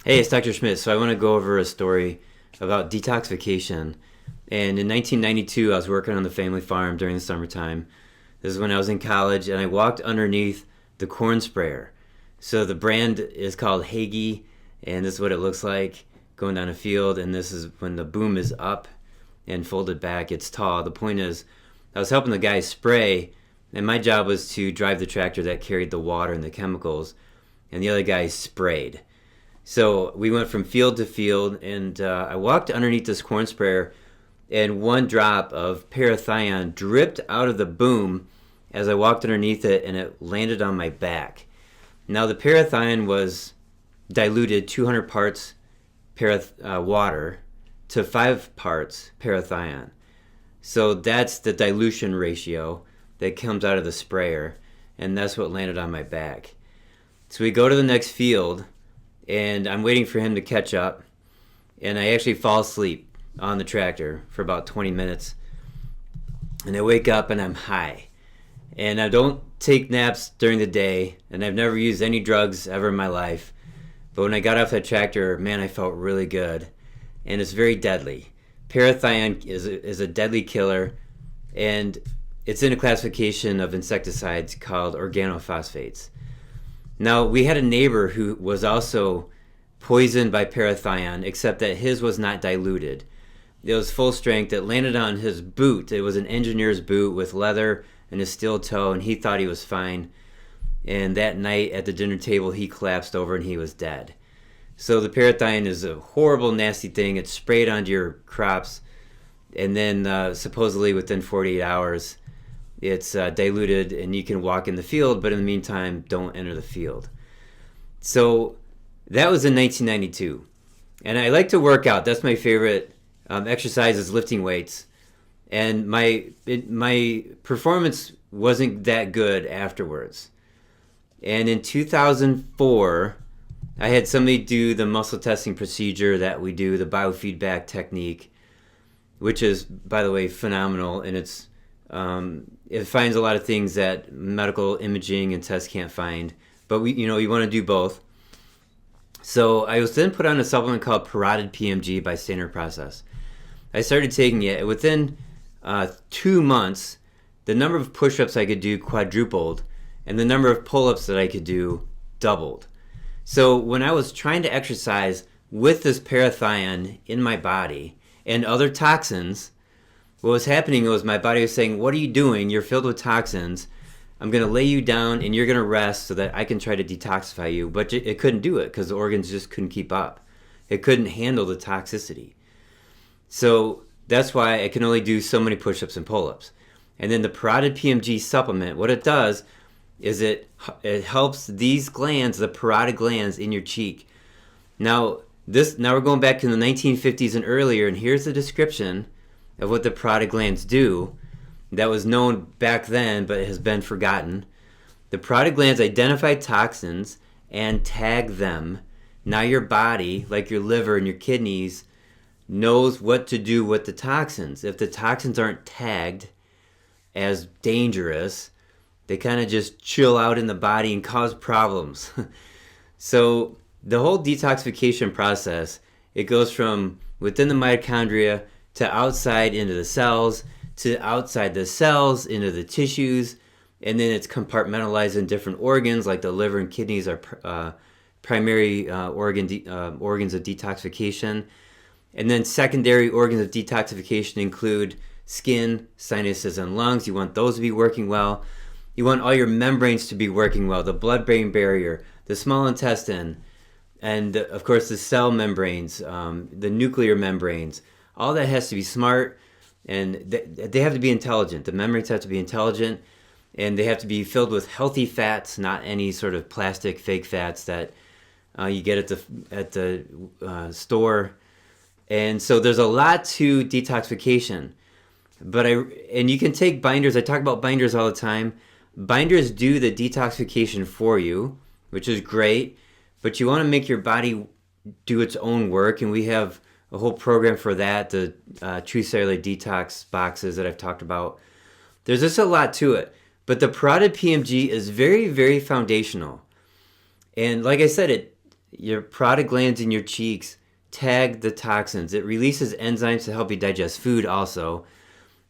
Hey, it's Dr. Schmidt. So I want to go over a story about detoxification. And in 1992, I was working on the family farm during the summertime. This is when I was in college, and I walked underneath the corn sprayer. So the brand is called Hagee, and this is what it looks like going down a field. And this is when the boom is up and folded back. It's tall. The point is, I was helping the guy spray, and my job was to drive the tractor that carried the water and the chemicals, and the other guy sprayed. So we went from field to field, and I walked underneath this corn sprayer, and one drop of parathion dripped out of the boom as I walked underneath it, and it landed on my back. Now the parathion was diluted 200 parts water to 5 parts parathion. So that's the dilution ratio that comes out of the sprayer, and that's what landed on my back. So we go to the next field, and I'm waiting for him to catch up, and I actually fall asleep on the tractor for about 20 minutes, and I wake up and I'm high. And I don't take naps during the day, and I've never used any drugs ever in my life, but when I got off that tractor, man, I felt really good, and it's very deadly. Parathion is a deadly killer, and it's in a classification of insecticides called organophosphates. Now, we had a neighbor who was also poisoned by parathion, except that his was not diluted. It was full strength. It landed on his boot. It was an engineer's boot with leather and a steel toe, and he thought he was fine. And that night at the dinner table, he collapsed over and he was dead. So the parathion is a horrible, nasty thing. It's sprayed onto your crops, and then supposedly within 48 hours, it's diluted and you can walk in the field, but in the meantime, don't enter the field. So that was in 1992. And I like to work out. That's my favorite exercise is lifting weights. And my performance wasn't that good afterwards. And in 2004, I had somebody do the muscle testing procedure that we do, the biofeedback technique, which is, by the way, phenomenal. And it finds a lot of things that medical imaging and tests can't find. But you want to do both. So I was then put on a supplement called Parotid PMG by Standard Process. I started taking it. Within 2 months, the number of push-ups I could do quadrupled, and the number of pull-ups that I could do doubled. So when I was trying to exercise with this parathion in my body and other toxins, what was happening was my body was saying, what are you doing? You're filled with toxins. I'm going to lay you down and you're going to rest so that I can try to detoxify you. But it couldn't do it because the organs just couldn't keep up. It couldn't handle the toxicity. So that's why I can only do so many push-ups and pull-ups. And then the Parotid PMG supplement, what it does is it helps these glands, the parotid glands in your cheek. Now we're going back to the 1950s and earlier, and here's the description of what the parotid glands do that was known back then but has been forgotten. The parotid glands identify toxins and tag them. Now your body, like your liver and your kidneys, knows what to do with the toxins. If the toxins aren't tagged as dangerous, they kind of just chill out in the body and cause problems. So the whole detoxification process, it goes from within the mitochondria to outside into the cells, to outside the cells into the tissues, and then it's compartmentalized in different organs, like the liver and kidneys are primary organs of detoxification. And then secondary organs of detoxification include skin, sinuses, and lungs. You want those to be working well. You want all your membranes to be working well, the blood-brain barrier, the small intestine, and of course the cell membranes, the nuclear membranes. All that has to be smart, and they have to be intelligent. The membranes have to be intelligent, and they have to be filled with healthy fats, not any sort of plastic fake fats that you get at the store. And so there's a lot to detoxification. And you can take binders. I talk about binders all the time. Binders do the detoxification for you, which is great, but you want to make your body do its own work, and we have a whole program for that, the True Cellular Detox boxes that I've talked about. There's just a lot to it, but the Parotid PMG is very, very foundational. And like I said, your parotid glands in your cheeks tag the toxins. It releases enzymes to help you digest food also,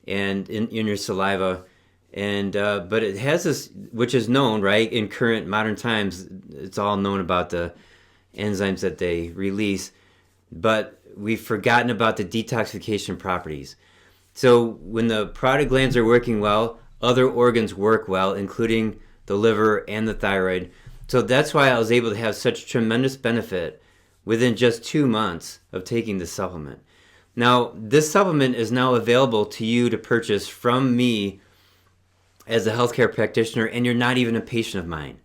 and in your saliva. And but it has this, which is known, right, in current modern times. It's all known about the enzymes that they release, but we've forgotten about the detoxification properties. So when the parotid glands are working well, other organs work well, including the liver and the thyroid. So that's why I was able to have such tremendous benefit within just 2 months of taking this supplement. Now, this supplement is now available to you to purchase from me as a healthcare practitioner, and you're not even a patient of mine.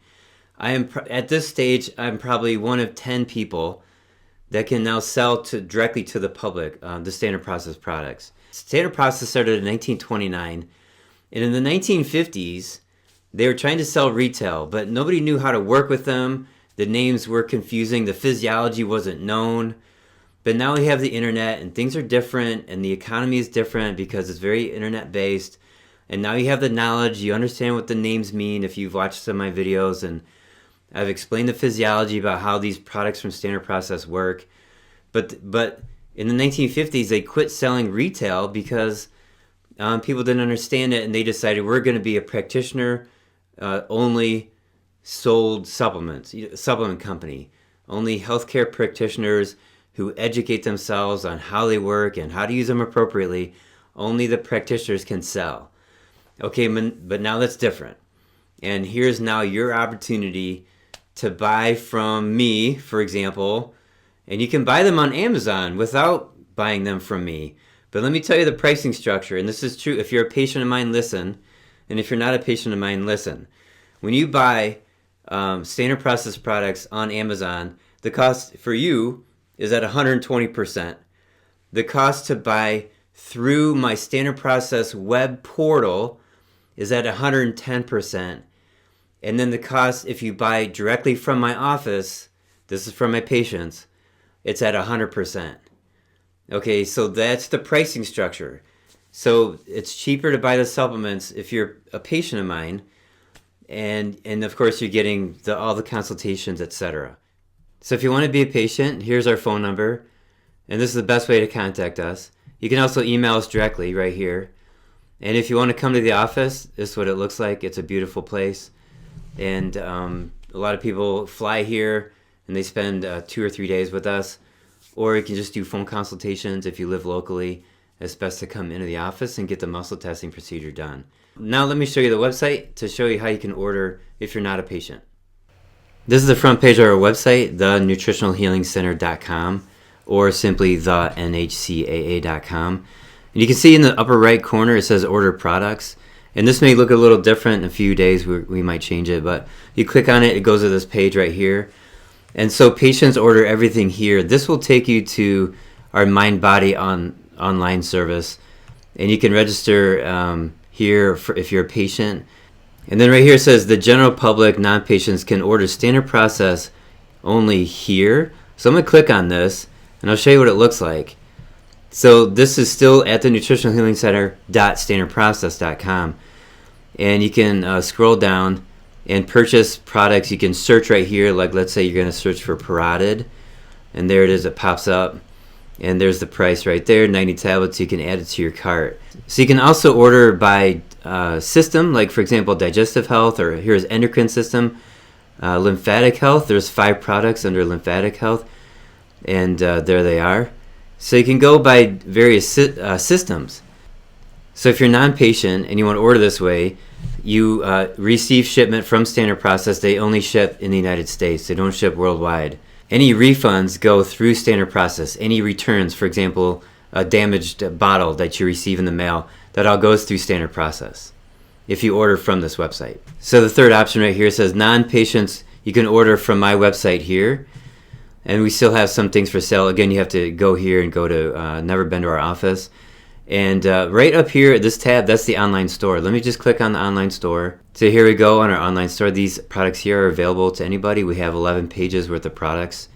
I am at this stage, I'm probably one of 10 people that can now sell directly to the public the Standard Process products. Standard Process started in 1929, and in the 1950s, they were trying to sell retail, but nobody knew how to work with them. The names were confusing. The physiology wasn't known. But now we have the internet, and things are different, and the economy is different because it's very internet-based. And now you have the knowledge. You understand what the names mean if you've watched some of my videos, and I've explained the physiology about how these products from Standard Process work. But in the 1950s, they quit selling retail because people didn't understand it, and they decided we're going to be a practitioner only sold supplement company. Only healthcare practitioners who educate themselves on how they work and how to use them appropriately. Only the practitioners can sell. Okay, but now that's different. And here's now your opportunity to buy from me, for example, and you can buy them on Amazon without buying them from me. But let me tell you the pricing structure, and this is true. If you're a patient of mine, listen. And if you're not a patient of mine, listen. When you buy Standard Process products on Amazon, the cost for you is at 120%. The cost to buy through my Standard Process web portal is at 110%. And then the cost if you buy directly from my office, this is from my patients, it's at 100%. Okay, so that's the pricing structure. So it's cheaper to buy the supplements if you're a patient of mine, and of course you're getting all the consultations, etc. So if you want to be a patient, here's our phone number, and this is the best way to contact us. You can also email us directly right here. And if you want to come to the office, this is what it looks like. It's a beautiful place, and a lot of people fly here and they spend 2 or 3 days with us. Or you can just do phone consultations if you live locally. It's best to come into the office and get the muscle testing procedure done. Now let me show you the website to show you how you can order if you're not a patient. This is the front page of our website, thenutritionalhealingcenter.com, or simply thenhcaa.com. And you can see in the upper right corner it says order products. And this may look a little different in a few days. We might change it, but you click on it, it goes to this page right here. And so patients order everything here. This will take you to our Mind Body online service, and you can register here if you're a patient. And then right here it says the general public, non-patients can order Standard Process only here. So I'm going to click on this, and I'll show you what it looks like. So this is still at the nutritionalhealingcenter.standardprocess.com, and you can scroll down and purchase products. You can search right here, like let's say you're going to search for Parotid, and there it is, it pops up, and there's the price right there, 90 tablets. You can add it to your cart. So you can also order by system, like for example digestive health, or here's endocrine system, lymphatic health. There's 5 products under lymphatic health, and there they are. So you can go by various systems. So if you're non-patient and you want to order this way, you receive shipment from Standard Process. They only ship in the United States. They don't ship worldwide. Any refunds go through Standard Process. Any returns, for example, a damaged bottle that you receive in the mail, that all goes through Standard Process if you order from this website. So the third option right here says non-patients, you can order from my website here. And we still have some things for sale. Again, you have to go here and go to Never Been to Our Office. And right up here, this tab, that's the online store. Let me just click on the online store. So here we go on our online store. These products here are available to anybody. We have 11 pages worth of products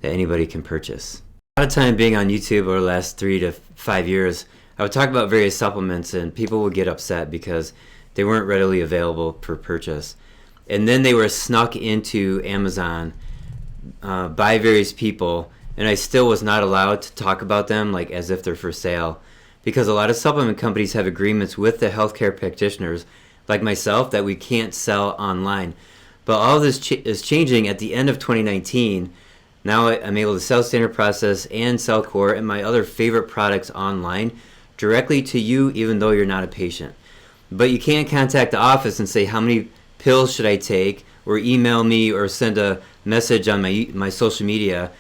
that anybody can purchase. A lot of time being on YouTube over the last 3 to 5 years, I would talk about various supplements, and people would get upset because they weren't readily available for purchase. And then they were snuck into Amazon by various people, and I still was not allowed to talk about them like as if they're for sale, because a lot of supplement companies have agreements with the healthcare practitioners like myself that we can't sell online. But all of this is changing at the end of 2019. Now I'm able to sell Standard Process and Cellcore and my other favorite products online directly to you, even though you're not a patient. But you can't contact the office and say, how many pills should I take, or email me or send a message on my social media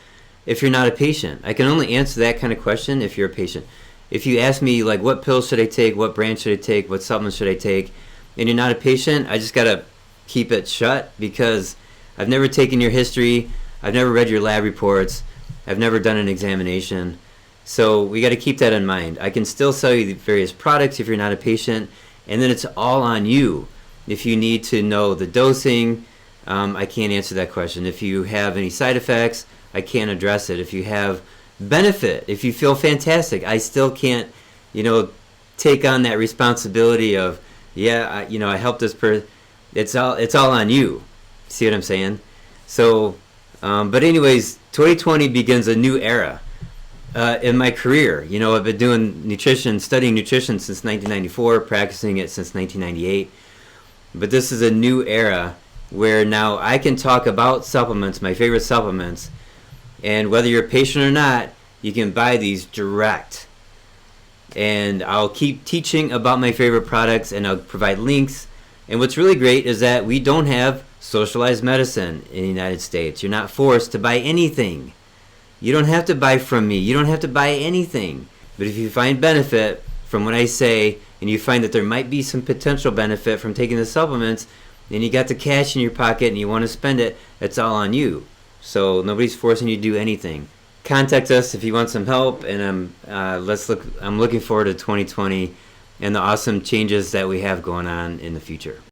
if you're not a patient. I can only answer that kind of question if you're a patient. If you ask me, like, what pills should I take, what brand should I take, what supplements should I take, and you're not a patient, I just got to keep it shut, because I've never taken your history, I've never read your lab reports, I've never done an examination. So we got to keep that in mind. I can still sell you the various products if you're not a patient, and then it's all on you. If you need to know the dosing, I can't answer that question. If you have any side effects, I can't address it. If you have benefit, if you feel fantastic, I still can't, take on that responsibility of, I helped this person. It's all on you. See what I'm saying? So, but anyways, 2020 begins a new era in my career. I've been doing studying nutrition since 1994, practicing it since 1998. But this is a new era where now I can talk about supplements, my favorite supplements, and whether you're a patient or not, you can buy these direct. And I'll keep teaching about my favorite products, and I'll provide links. And what's really great is that we don't have socialized medicine in the United States. You're not forced to buy anything. You don't have to buy from me. You don't have to buy anything. But if you find benefit from what I say, and you find that there might be some potential benefit from taking the supplements, and you got the cash in your pocket and you want to spend it, it's all on you. So nobody's forcing you to do anything. Contact us if you want some help, and I'm looking forward to 2020 and the awesome changes that we have going on in the future.